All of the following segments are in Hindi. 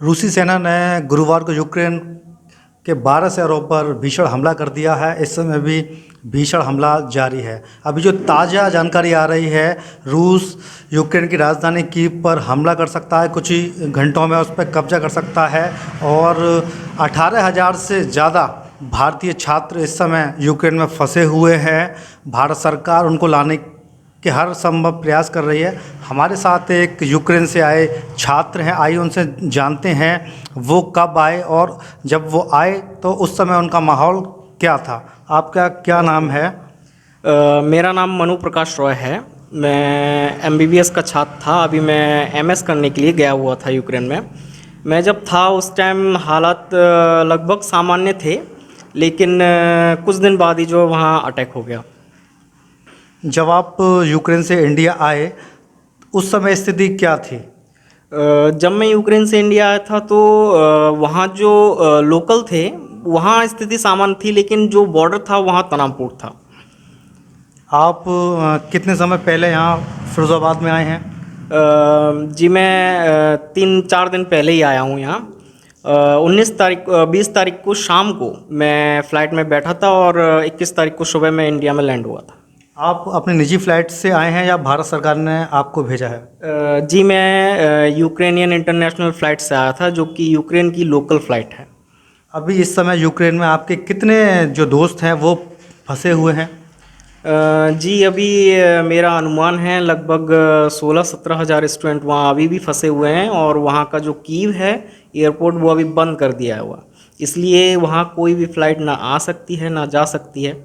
रूसी सेना ने गुरुवार को यूक्रेन के 12 शहरों पर भीषण हमला कर दिया है। इस समय भी भीषण हमला जारी है। अभी जो ताज़ा जानकारी आ रही है, रूस यूक्रेन की राजधानी कीव पर हमला कर सकता है, कुछ ही घंटों में उस पर कब्जा कर सकता है और 18,000 से ज़्यादा भारतीय छात्र इस समय यूक्रेन में फंसे हुए हैं। भारत सरकार उनको लाने के हर संभव प्रयास कर रही है। हमारे साथ एक यूक्रेन से आए छात्र हैं, आइए उनसे जानते हैं वो कब आए और जब वो आए तो उस समय उनका माहौल क्या था। आपका क्या नाम है? मेरा नाम मनु प्रकाश रॉय है। मैं एमबीबीएस का छात्र था। अभी मैं एमएस करने के लिए गया हुआ था यूक्रेन में। मैं जब था उस टाइम हालात लगभग सामान्य थे, लेकिन कुछ दिन बाद ही जो वहाँ अटैक हो गया। जब आप यूक्रेन से इंडिया आए उस समय स्थिति क्या थी? जब मैं यूक्रेन से इंडिया आया था तो वहाँ जो लोकल थे वहाँ स्थिति सामान्य थी, लेकिन जो बॉर्डर था वहाँ तनावपूर्ण था। आप कितने समय पहले यहाँ फिरोज़ाबाद में आए हैं? जी मैं 3-4 दिन पहले ही आया हूँ यहाँ। 20 तारीख को शाम को मैं फ़्लाइट में बैठा था और 21 तारीख को सुबह में इंडिया में लैंड हुआ था। आप अपने निजी फ़्लाइट से आए हैं या भारत सरकार ने आपको भेजा है? जी मैं यूक्रेनियन इंटरनेशनल फ़्लाइट से आया था, जो कि यूक्रेन की लोकल फ़्लाइट है। अभी इस समय यूक्रेन में आपके कितने जो दोस्त हैं वो फंसे हुए हैं? जी अभी मेरा अनुमान है लगभग 16-17 हज़ार स्टूडेंट वहाँ अभी भी फंसे हुए हैं, और वहाँ का जो कीव है एयरपोर्ट वो अभी बंद कर दिया हुआ, इसलिए वहाँ कोई भी फ़्लाइट ना आ सकती है ना जा सकती है,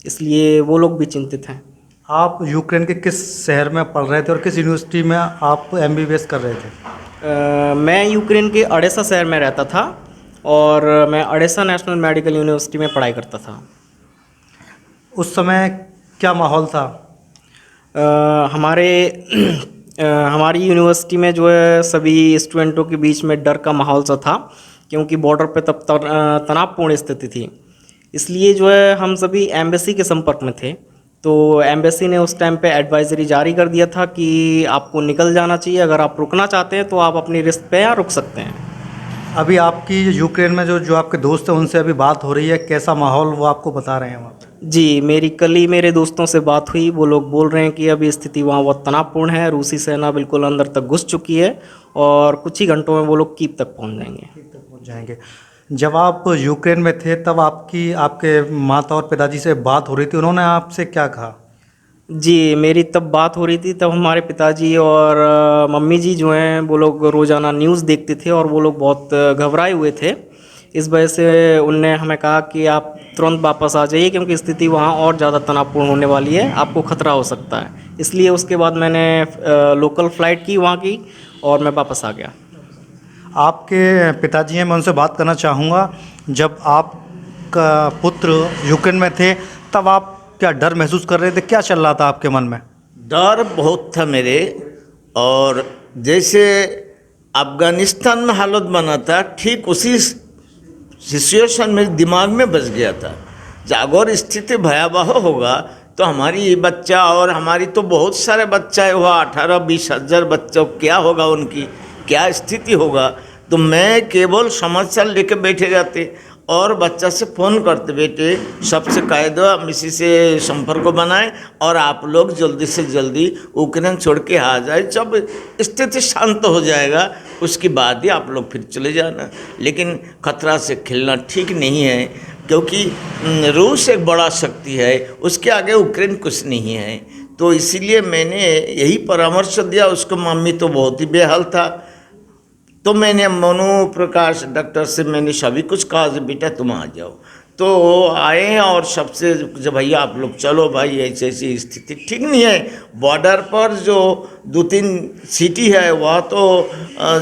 इसलिए वो लोग भी चिंतित हैं। आप यूक्रेन के किस शहर में पढ़ रहे थे और किस यूनिवर्सिटी में आप एमबीबीएस कर रहे थे? मैं यूक्रेन के अडेसा शहर में रहता था और मैं अडेसा नेशनल मेडिकल यूनिवर्सिटी में पढ़ाई करता था। उस समय क्या माहौल था? हमारे हमारी यूनिवर्सिटी में जो है सभी स्टूडेंटों के बीच में डर का माहौल सा था, क्योंकि बॉर्डर पे तब तनावपूर्ण स्थिति थी। इसलिए जो है हम सभी एम्बेसी के संपर्क में थे, तो एम्बेसी ने उस टाइम पे एडवाइजरी जारी कर दिया था कि आपको निकल जाना चाहिए, अगर आप रुकना चाहते हैं तो आप अपनी रिस्क पे यहाँ रुक सकते हैं। अभी आपकी यूक्रेन में जो आपके दोस्त हैं उनसे अभी बात हो रही है, कैसा माहौल वो आपको बता रहे हैं वहाँ पे? जी मेरी कल ही मेरे दोस्तों से बात हुई, वो लोग बोल रहे हैं कि अभी स्थिति वहाँ बहुत तनावपूर्ण है, रूसी सेना बिल्कुल अंदर तक घुस चुकी है और कुछ ही घंटों में वो लोग कीव तक पहुँच जाएंगे। कीव तक पहुँच जाएंगे। जब आप यूक्रेन में थे तब आपके माता और पिताजी से बात हो रही थी, उन्होंने आपसे क्या कहा? जी मेरी तब बात हो रही थी, तब हमारे पिताजी और मम्मी जी जो हैं वो लोग रोज़ाना न्यूज़ देखते थे और वो लोग बहुत घबराए हुए थे। इस वजह से उनने हमें कहा कि आप तुरंत वापस आ जाइए, क्योंकि स्थिति वहाँ और ज़्यादा तनावपूर्ण होने वाली है, आपको खतरा हो सकता है। इसलिए उसके बाद मैंने लोकल फ़्लाइट की वहाँ की और मैं वापस आ गया। आपके पिताजी हैं, मैं उनसे बात करना चाहूँगा। जब आपका पुत्र यूक्रेन में थे तब आप क्या डर महसूस कर रहे थे? क्या चल रहा था आपके मन में? डर बहुत था मेरे, और जैसे अफ़गानिस्तान में हालत बना था ठीक उसी सिचुएशन मेरे दिमाग में बस गया था। अगर स्थिति भयावह होगा तो हमारी बच्चा और हमारी तो बहुत सारे बच्चा है वहाँ, 18-20 हज़ार बच्चों, क्या होगा उनकी, क्या स्थिति होगा। तो मैं केवल समाचार लेके बैठे जाते और बच्चा से फ़ोन करते, बेटे सबसे कह दो हम इसी से संपर्क बनाएं और आप लोग जल्दी से जल्दी यूक्रेन छोड़ के आ जाए, जब स्थिति शांत हो जाएगा उसके बाद ही आप लोग फिर चले जाना। लेकिन खतरा से खेलना ठीक नहीं है, क्योंकि रूस एक बड़ा शक्ति है, उसके आगे यूक्रेन कुछ नहीं है। तो इसीलिए मैंने यही परामर्श दिया उसको। मम्मी तो बहुत ही बेहाल था, तो मैंने मनु प्रकाश डॉक्टर से मैंने सभी कुछ कहा कि बेटा तुम आ जाओ। तो आए और सबसे जब भैया आप लोग चलो भाई, ऐसी ऐसी स्थिति ठीक नहीं है। बॉर्डर पर जो 2-3 सिटी है वह तो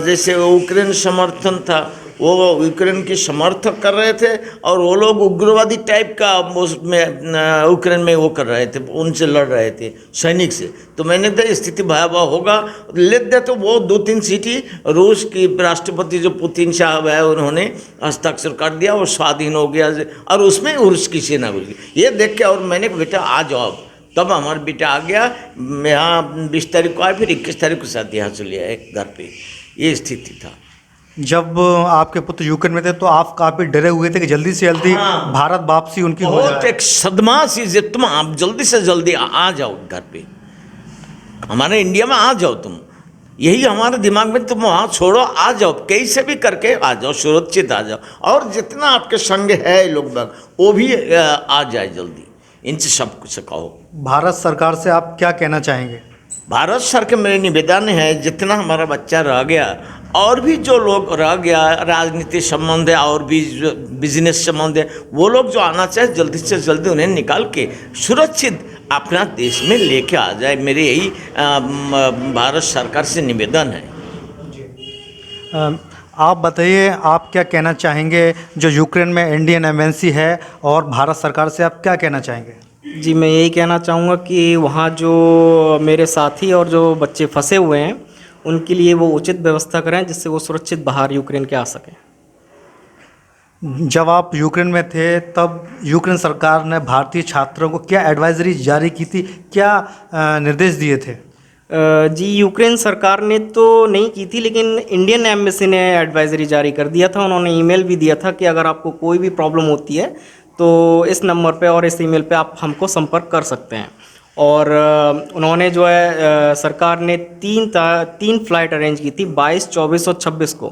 जैसे यूक्रेन समर्थन था, वो यूक्रेन की समर्थक कर रहे थे और वो लोग उग्रवादी टाइप का उसमें यूक्रेन में वो कर रहे थे, उनसे लड़ रहे थे सैनिक से। तो मैंने कहा स्थिति भयावह होगा, ले दे। तो वो 2-3 सिटी रूस की राष्ट्रपति जो पुतिन साहब है उन्होंने हस्ताक्षर कर दिया और स्वाधीन हो गया, और उसमें रूस की सेना घुस गई। ये देख के और मैंने कहा बेटा आ जाओ। तब हमारा बेटा आ गया, यहाँ 20 तारीख को आए, फिर 21 तारीख को साथ यहाँ चले आए घर पे। ये स्थिति था। जब आपके पुत्र यूक्रेन में थे तो आप काफ़ी डरे हुए थे कि जल्दी से जल्दी भारत वापसी उनकी हो बहुत जाए। एक सदमा सी जे तुम आप जल्दी से जल्दी आ जाओ घर पे, हमारे इंडिया में आ जाओ तुम, यही हमारे दिमाग में, तुम वहाँ छोड़ो, आ जाओ, कैसे भी करके आ जाओ, सुरक्षित आ जाओ, और जितना आपके संग है लोग बाग वो भी आ जाए जल्दी, इनसे सब कुछ कहो। भारत सरकार से आप क्या कहना चाहेंगे? भारत सरकार के मेरे निवेदन है, जितना हमारा बच्चा रह गया और भी जो लोग रह गया, राजनीति संबंध है और भी बिजनेस संबंध है, वो लोग जो आना चाहे जल्दी से जल्दी उन्हें निकाल के सुरक्षित अपना देश में लेके आ जाए, मेरे यही भारत सरकार से निवेदन है। आप बताइए, आप क्या कहना चाहेंगे जो यूक्रेन में इंडियन एम्बेसी है, और भारत सरकार से आप क्या कहना चाहेंगे? जी, मैं यही कहना चाहूँगा कि वहाँ जो मेरे साथी और जो बच्चे फंसे हुए हैं उनके लिए वो उचित व्यवस्था करें जिससे वो सुरक्षित बाहर यूक्रेन के आ सकें। जब आप यूक्रेन में थे तब यूक्रेन सरकार ने भारतीय छात्रों को क्या एडवाइजरी जारी की थी, क्या निर्देश दिए थे? जी, यूक्रेन सरकार ने तो नहीं की थी, लेकिन इंडियन एम्बेसी ने एडवाइजरी जारी कर दिया था। उन्होंने ईमेल भी दिया था कि अगर आपको कोई भी प्रॉब्लम होती है तो इस नंबर पे और इस ईमेल पे आप हमको संपर्क कर सकते हैं। और उन्होंने जो है सरकार ने तीन फ़्लाइट अरेंज की थी, 22, 24 और 26 को।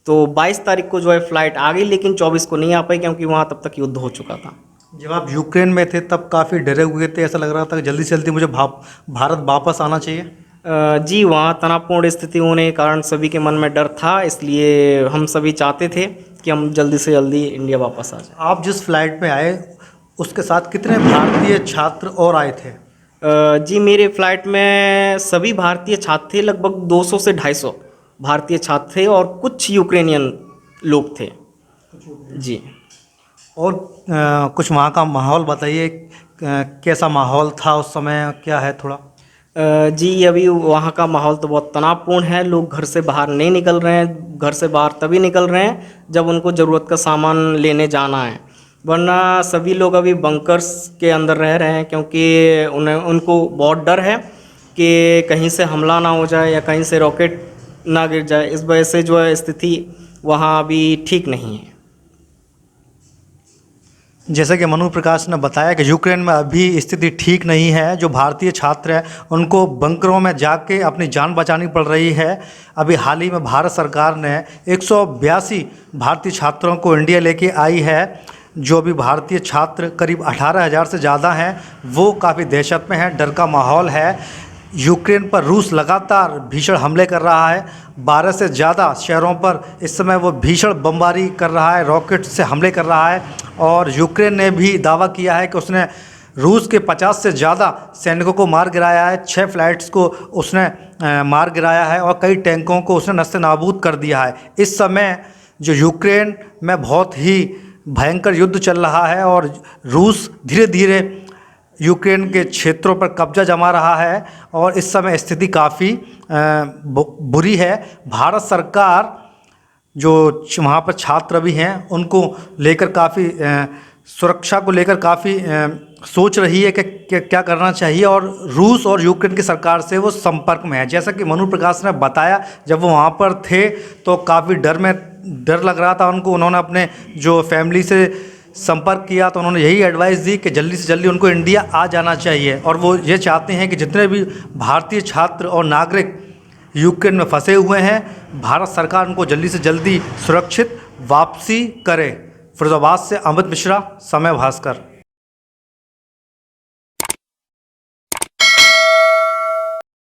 तो 22 तारीख को जो है फ़्लाइट आ गई, लेकिन 24 को नहीं आ पाई क्योंकि वहाँ तब तक युद्ध हो चुका था। जब आप यूक्रेन में थे तब काफ़ी डरे हुए थे, ऐसा लग रहा था कि जल्दी से जल्दी मुझे भारत वापस आना चाहिए। जी, वहाँ तनावपूर्ण स्थिति होने के कारण सभी के मन में डर था, इसलिए हम सभी चाहते थे कि हम जल्दी से जल्दी इंडिया वापस आ जाए। आप जिस फ्लाइट में आए उसके साथ कितने भारतीय छात्र और आए थे? जी, मेरे फ़्लाइट में सभी भारतीय छात्र थे, लगभग 200 से 250 भारतीय छात्र थे और कुछ यूक्रेनियन लोग थे। जी। और कुछ वहाँ का माहौल बताइए, कैसा माहौल था उस समय, क्या है थोड़ा? जी, अभी वहाँ का माहौल तो बहुत तनावपूर्ण है। लोग घर से बाहर नहीं निकल रहे हैं। घर से बाहर तभी निकल रहे हैं जब उनको ज़रूरत का सामान लेने जाना है, वरना सभी लोग अभी बंकर्स के अंदर रह रहे हैं क्योंकि उनको बहुत डर है कि कहीं से हमला ना हो जाए या कहीं से रॉकेट ना गिर जाए। इस वजह से जो है स्थिति वहाँ अभी ठीक नहीं है। जैसे कि मनु प्रकाश ने बताया कि यूक्रेन में अभी स्थिति ठीक नहीं है। जो भारतीय छात्र हैं उनको बंकरों में जाके अपनी जान बचानी पड़ रही है। अभी हाल ही में भारत सरकार ने 182 भारतीय छात्रों को इंडिया लेके आई है। जो भी भारतीय छात्र करीब 18,000 से ज़्यादा हैं, वो काफ़ी दहशत में हैं, डर का माहौल है। यूक्रेन पर रूस लगातार भीषण हमले कर रहा है। 12 से ज़्यादा शहरों पर इस समय वो भीषण बमबारी कर रहा है, रॉकेट से हमले कर रहा है। और यूक्रेन ने भी दावा किया है कि उसने रूस के 50 से ज़्यादा सैनिकों को मार गिराया है, 6 फ्लाइट्स को उसने मार गिराया है और कई टैंकों को उसने नस्ते नाबूद कर दिया है। इस समय जो यूक्रेन में बहुत ही भयंकर युद्ध चल रहा है और रूस धीरे धीरे यूक्रेन के क्षेत्रों पर कब्जा जमा रहा है और इस समय स्थिति काफ़ी बुरी है। भारत सरकार जो वहाँ पर छात्र भी हैं उनको लेकर काफ़ी सुरक्षा को लेकर काफ़ी सोच रही है कि क्या करना चाहिए, और रूस और यूक्रेन की सरकार से वो संपर्क में है। जैसा कि मनु प्रकाश ने बताया, जब वो वहाँ पर थे तो काफ़ी डर लग रहा था उनको। उन्होंने अपने जो फैमिली से संपर्क किया तो उन्होंने यही एडवाइस दी कि जल्दी से जल्दी उनको इंडिया आ जाना चाहिए, और वो ये चाहते हैं कि जितने भी भारतीय छात्र और नागरिक यूक्रेन में फंसे हुए हैं, भारत सरकार उनको जल्दी से जल्दी सुरक्षित वापसी करे। फिरोजाबाद से अमित मिश्रा, समय भास्कर।